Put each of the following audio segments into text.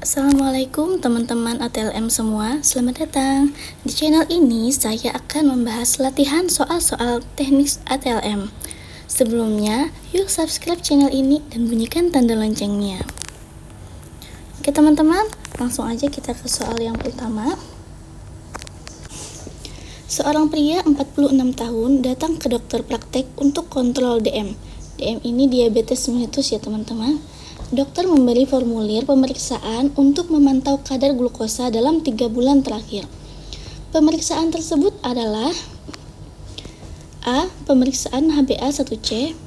Assalamualaikum teman-teman ATLM semua, selamat datang. Di channel ini saya akan membahas latihan soal-soal teknik ATLM. Sebelumnya, yuk subscribe channel ini dan bunyikan tanda loncengnya. Oke teman-teman, langsung aja kita ke soal yang pertama. Seorang pria 46 tahun datang ke dokter praktek untuk kontrol DM. DM ini diabetes mellitus ya teman-teman. Dokter memberi formulir pemeriksaan untuk memantau kadar glukosa dalam 3 bulan terakhir. Pemeriksaan tersebut adalah A. Pemeriksaan HbA1c,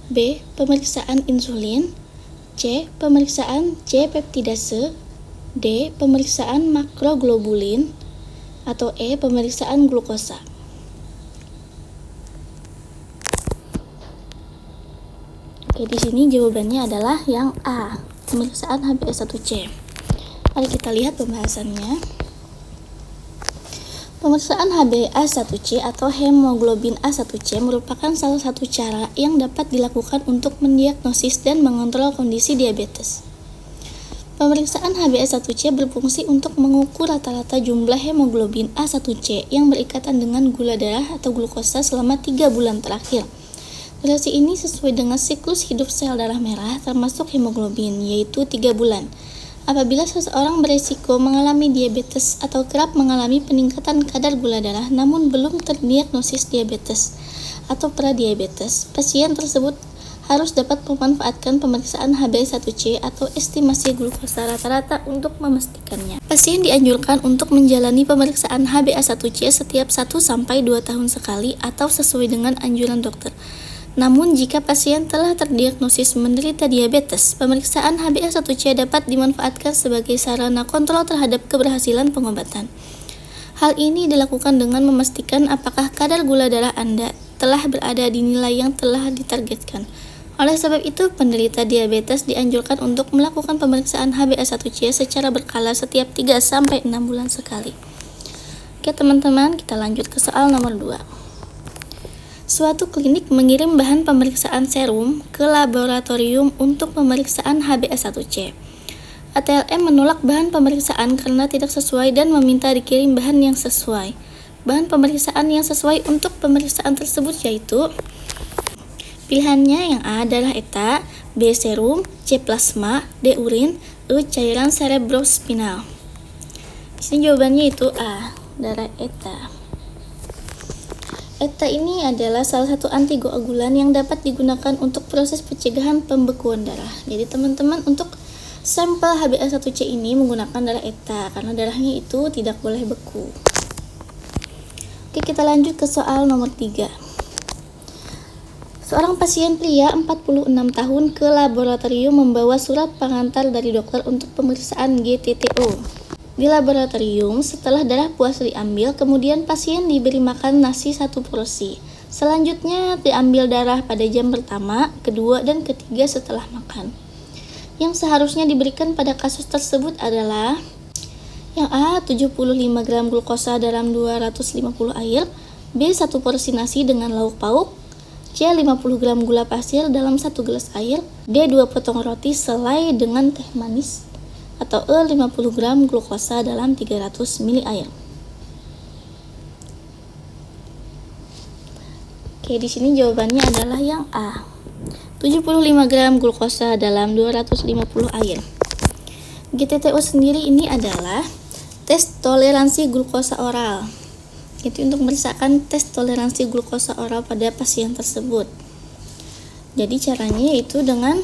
B. Pemeriksaan insulin, C. Pemeriksaan C-peptidase, D. Pemeriksaan makroglobulin, atau E. Pemeriksaan glukosa. Oke, di sini jawabannya adalah yang A, pemeriksaan HbA1c. Mari kita lihat pembahasannya. Pemeriksaan HbA1c atau hemoglobin A1c merupakan salah satu cara yang dapat dilakukan untuk mendiagnosis dan mengontrol kondisi diabetes. Pemeriksaan HbA1c berfungsi untuk mengukur rata-rata jumlah hemoglobin A1c yang berikatan dengan gula darah atau glukosa selama 3 bulan terakhir. Durasi ini sesuai dengan siklus hidup sel darah merah termasuk hemoglobin, yaitu 3 bulan. Apabila seseorang beresiko mengalami diabetes atau kerap mengalami peningkatan kadar gula darah namun belum terdiagnosis diabetes atau pradiabetes, pasien tersebut harus dapat memanfaatkan pemeriksaan HbA1c atau estimasi glukosa rata-rata untuk memastikannya. Pasien dianjurkan untuk menjalani pemeriksaan HbA1c setiap 1-2 tahun sekali atau sesuai dengan anjuran dokter. Namun jika pasien telah terdiagnosis menderita diabetes, pemeriksaan HbA1c dapat dimanfaatkan sebagai sarana kontrol terhadap keberhasilan pengobatan. Hal ini dilakukan dengan memastikan apakah kadar gula darah Anda telah berada di nilai yang telah ditargetkan. Oleh sebab itu, penderita diabetes dianjurkan untuk melakukan pemeriksaan HbA1c secara berkala setiap 3-6 bulan sekali. Oke teman-teman, kita lanjut ke soal nomor 2. Suatu klinik mengirim bahan pemeriksaan serum ke laboratorium untuk pemeriksaan HbA1c. ATLM menolak bahan pemeriksaan karena tidak sesuai dan meminta dikirim bahan yang sesuai. Bahan pemeriksaan yang sesuai untuk pemeriksaan tersebut yaitu pilihannya yang A darah ETA, B serum, C plasma, D urin, E cairan cerebrospinal. Di sini jawabannya itu A, darah ETA. ETA ini adalah salah satu antikoagulan yang dapat digunakan untuk proses pencegahan pembekuan darah. Jadi teman-teman untuk sampel HbA1c ini menggunakan darah ETA karena darahnya itu tidak boleh beku. Oke, kita lanjut ke soal nomor 3. Seorang pasien pria 46 tahun ke laboratorium membawa surat pengantar dari dokter untuk pemeriksaan GTTO. Di laboratorium, setelah darah puas diambil, kemudian pasien diberi makan nasi 1 porsi. Selanjutnya diambil darah pada jam pertama, kedua, dan ketiga setelah makan. Yang seharusnya diberikan pada kasus tersebut adalah yang A. 75 gram glukosa dalam 250 air, B. 1 porsi nasi dengan lauk pauk, C. 50 gram gula pasir dalam 1 gelas air, D. 2 potong roti selai dengan teh manis, atau E. 50 gram glukosa dalam 300 ml air. Oke, di sini jawabannya adalah yang A. 75 gram glukosa dalam 250 air. GTTO sendiri ini adalah tes toleransi glukosa oral. Itu untuk memeriksakan tes toleransi glukosa oral pada pasien tersebut. Jadi caranya yaitu dengan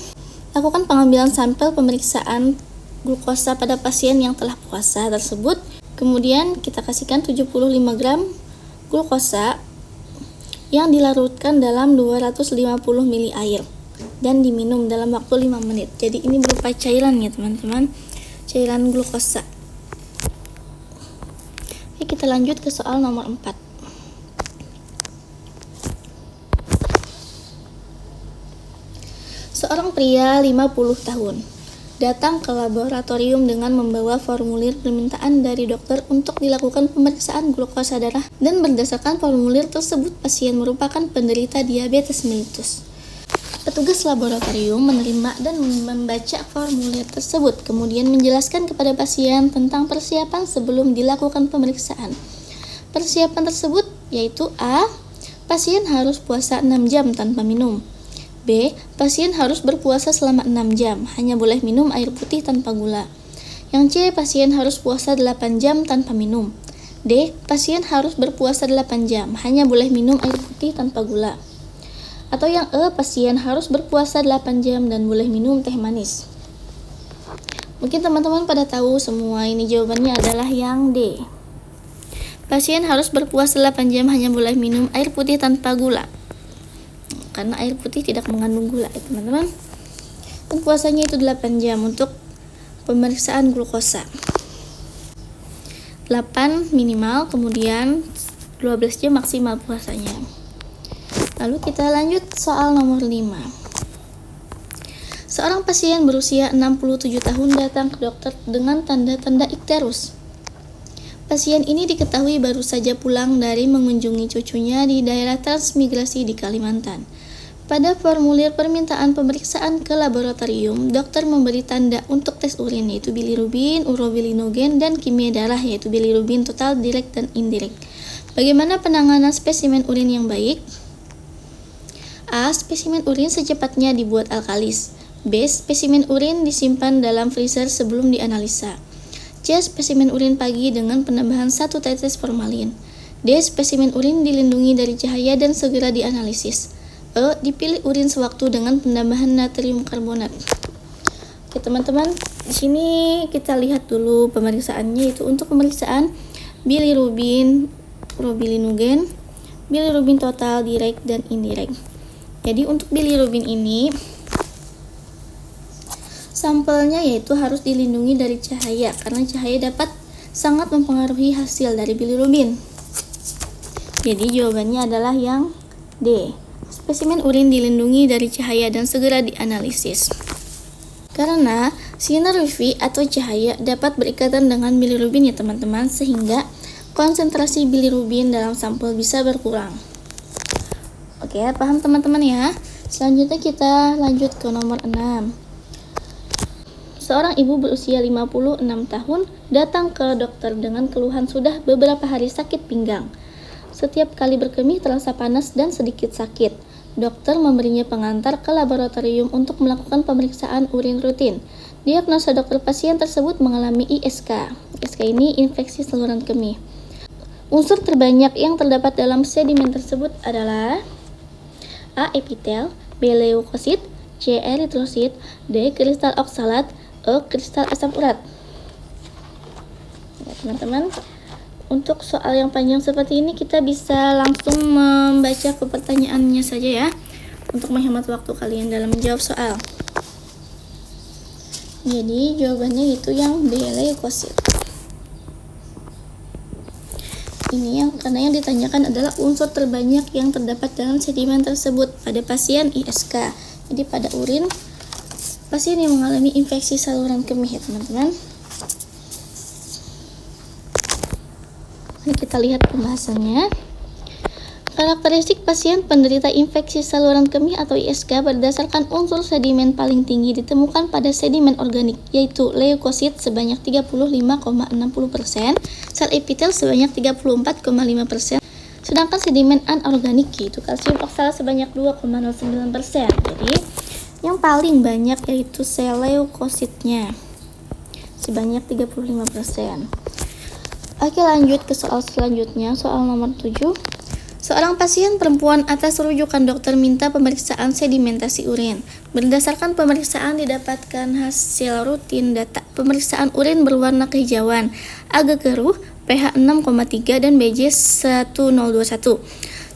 lakukan pengambilan sampel pemeriksaan glukosa pada pasien yang telah puasa tersebut. Kemudian kita kasihkan 75 gram glukosa yang dilarutkan dalam 250 ml air dan diminum dalam waktu 5 menit. Jadi ini berupa cairan ya teman-teman, cairan glukosa. Oke, kita lanjut ke soal nomor 4. Seorang pria 50 tahun datang ke laboratorium dengan membawa formulir permintaan dari dokter untuk dilakukan pemeriksaan glukosa darah dan berdasarkan formulir tersebut pasien merupakan penderita diabetes mellitus. Petugas laboratorium menerima dan membaca formulir tersebut, kemudian menjelaskan kepada pasien tentang persiapan sebelum dilakukan pemeriksaan. Persiapan tersebut yaitu A. Pasien harus puasa 6 jam tanpa minum. B. Pasien harus berpuasa selama 6 jam, hanya boleh minum air putih tanpa gula. Yang C. Pasien harus puasa 8 jam tanpa minum. D. Pasien harus berpuasa 8 jam, hanya boleh minum air putih tanpa gula. Atau yang E. Pasien harus berpuasa 8 jam dan boleh minum teh manis. Mungkin teman-teman pada tahu semua, ini jawabannya adalah yang D. Pasien harus berpuasa 8 jam hanya boleh minum air putih tanpa gula. Karena air putih tidak mengandung gula, ya teman-teman. Dan puasanya itu 8 jam untuk pemeriksaan glukosa. 8 minimal, kemudian 12 jam maksimal puasanya. Lalu kita lanjut soal nomor 5. Seorang pasien berusia 67 tahun datang ke dokter dengan tanda-tanda ikterus. Pasien ini diketahui baru saja pulang dari mengunjungi cucunya di daerah transmigrasi di Kalimantan. Pada formulir permintaan pemeriksaan ke laboratorium, dokter memberi tanda untuk tes urin yaitu bilirubin, urobilinogen, dan kimia darah yaitu bilirubin total, direct, dan indirect. Bagaimana penanganan spesimen urin yang baik? A. Spesimen urin secepatnya dibuat alkalis. B. Spesimen urin disimpan dalam freezer sebelum dianalisa. C. Spesimen urin pagi dengan penambahan 1 tetes formalin. D. Spesimen urin dilindungi dari cahaya dan segera dianalisis. E. Dipilih urin sewaktu dengan penambahan natrium karbonat. Oke teman-teman, di sini kita lihat dulu pemeriksaannya, itu untuk pemeriksaan bilirubin, urobilinogen, bilirubin total, direct, dan indirect. Jadi untuk bilirubin ini sampelnya yaitu harus dilindungi dari cahaya karena cahaya dapat sangat mempengaruhi hasil dari bilirubin. Jadi jawabannya adalah yang D. Spesimen urin dilindungi dari cahaya dan segera dianalisis. Karena sinar UV atau cahaya dapat berikatan dengan bilirubin ya teman-teman, sehingga konsentrasi bilirubin dalam sampel bisa berkurang. Oke, paham teman-teman ya? Selanjutnya kita lanjut ke nomor 6. Seorang ibu berusia 56 tahun datang ke dokter dengan keluhan sudah beberapa hari sakit pinggang. Setiap kali berkemih terasa panas dan sedikit sakit. Dokter memberinya pengantar ke laboratorium untuk melakukan pemeriksaan urin rutin. Diagnosa dokter pasien tersebut mengalami ISK. ISK ini infeksi saluran kemih. Unsur terbanyak yang terdapat dalam sedimen tersebut adalah A. Epitel, B. Leukosit, C. Eritrosit, D. Kristal oksalat, E. Kristal asam urat. Ya, teman-teman, untuk soal yang panjang seperti ini kita bisa langsung membaca ke pertanyaannya saja ya, untuk menghemat waktu kalian dalam menjawab soal. Jadi jawabannya itu yang B. Leukosit. Ini karena yang ditanyakan adalah unsur terbanyak yang terdapat dalam sedimen tersebut pada pasien ISK. Jadi pada urin pasien yang mengalami infeksi saluran kemih ya teman-teman. Mari kita lihat pembahasannya. Karakteristik pasien penderita infeksi saluran kemih atau ISK berdasarkan unsur sedimen paling tinggi ditemukan pada sedimen organik, yaitu leukosit sebanyak 35,60%, sel epitel sebanyak 34,5%, sedangkan sedimen anorganik yaitu kalsium oksalat sebanyak 2,09%. Jadi yang paling banyak yaitu sel leukositnya sebanyak 35%. Oke, lanjut ke soal selanjutnya, soal nomor 7. Seorang pasien perempuan atas rujukan dokter minta pemeriksaan sedimentasi urin. Berdasarkan pemeriksaan didapatkan hasil rutin data pemeriksaan urin berwarna kehijauan, agak keruh, pH 6,3 dan BJ 1021.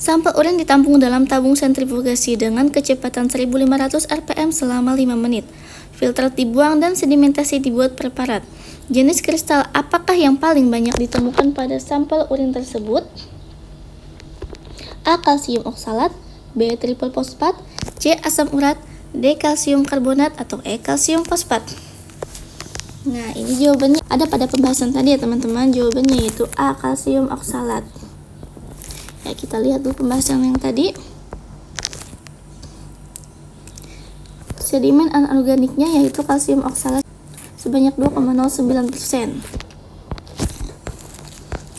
Sampel urin ditampung dalam tabung sentrifugasi dengan kecepatan 1500 rpm selama 5 menit. Filter dibuang dan sedimentasi dibuat preparat. Jenis kristal apakah yang paling banyak ditemukan pada sampel urin tersebut? A. Kalsium oksalat, B. Triple fosfat, C. Asam urat, D. Kalsium karbonat, atau E. Kalsium fosfat. Nah, ini jawabannya ada pada pembahasan tadi ya teman-teman. Jawabannya yaitu A. Kalsium oksalat. Ya, kita lihat dulu pembahasan yang tadi. sedimen anorganiknya yaitu kalsium oksalat sebanyak 2,09%.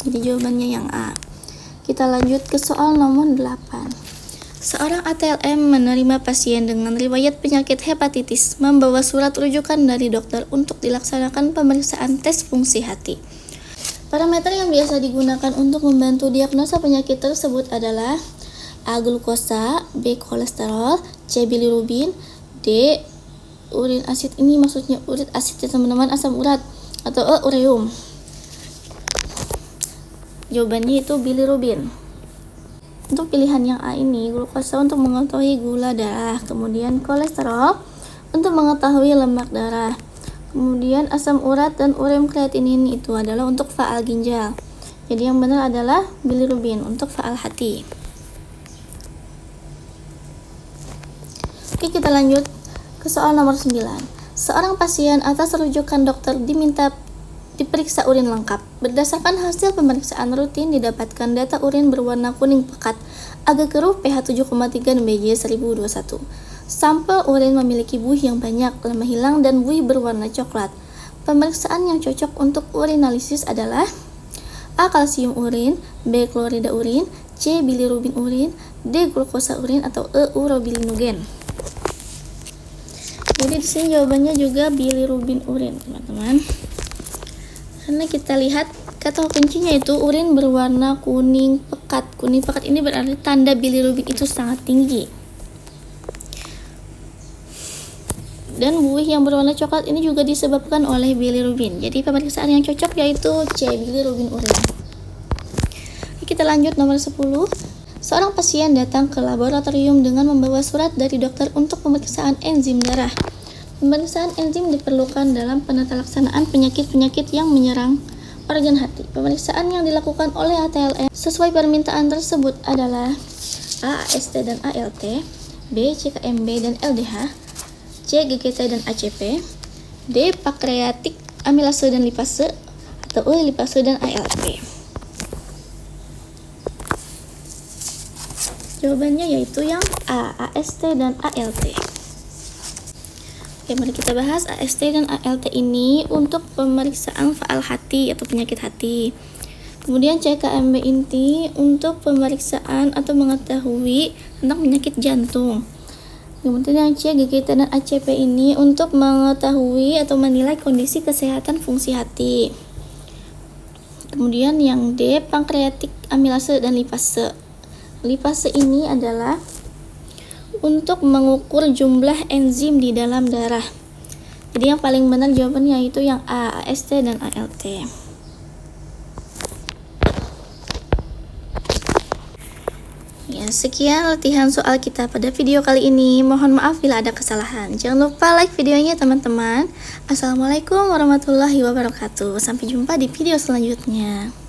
Jadi jawabannya yang A. Kita lanjut ke soal nomor 8. Seorang ATLM menerima pasien dengan riwayat penyakit hepatitis membawa surat rujukan dari dokter untuk dilaksanakan pemeriksaan tes fungsi hati. Parameter yang biasa digunakan untuk membantu diagnosa penyakit tersebut adalah A. Glukosa, B. Kolesterol, C. Bilirubin, D. Urin asid. Ini maksudnya urin asid ya teman-teman, asam urat, atau E. Ureum. Jawabannya itu bilirubin. Untuk pilihan yang A ini, glukosa untuk mengetahui gula darah, kemudian kolesterol untuk mengetahui lemak darah, kemudian asam urat dan ureum kreatinin itu adalah untuk faal ginjal. Jadi yang benar adalah bilirubin untuk faal hati. Oke, kita lanjut ke soal nomor 9. Seorang pasien atas rujukan dokter diperiksa urin lengkap. Berdasarkan hasil pemeriksaan rutin didapatkan data urin berwarna kuning pekat, agak keruh, pH 7,3 dan BJ 1021. Sampel urin memiliki buih yang banyak, lemah hilang, dan buih berwarna coklat. Pemeriksaan yang cocok untuk urinalisis adalah A. Kalsium urin, B. Klorida urin, C. Bilirubin urin, D. Glukosa urin, atau E. Urobilinogen. Jadi di sini jawabannya juga bilirubin urin, teman-teman. Karena kita lihat kata kuncinya itu urin berwarna kuning pekat. Kuning pekat ini berarti tanda bilirubin itu sangat tinggi. Dan buih yang berwarna coklat ini juga disebabkan oleh bilirubin. Jadi pemeriksaan yang cocok yaitu C. Bilirubin urin. Kita lanjut nomor 10. Seorang pasien datang ke laboratorium dengan membawa surat dari dokter untuk pemeriksaan enzim darah. Pemeriksaan enzim diperlukan dalam penata laksanaan penyakit-penyakit yang menyerang organ hati. Pemeriksaan yang dilakukan oleh ATLM sesuai permintaan tersebut adalah A. AST dan ALT, B. CKMB dan LDH, C. GGT dan ACP, D. pankreatik amilase dan lipase, atau E. lipase dan ALT. Jawabannya yaitu yang A. AST dan ALT. Oke, mari kita bahas AST dan ALT ini untuk pemeriksaan faal hati atau penyakit hati. Kemudian CKMB inti untuk pemeriksaan atau mengetahui tentang penyakit jantung. Kemudian yang C, GGT dan ACP ini untuk mengetahui atau menilai kondisi kesehatan fungsi hati. Kemudian yang D, pankreatik amilase dan lipase. Lipase ini adalah untuk mengukur jumlah enzim di dalam darah. Jadi yang paling benar jawabannya itu yang A, AST dan ALT. Ya, sekian latihan soal kita pada video kali ini. Mohon maaf bila ada kesalahan. Jangan lupa like videonya teman-teman. Assalamualaikum warahmatullahi wabarakatuh. Sampai jumpa di video selanjutnya.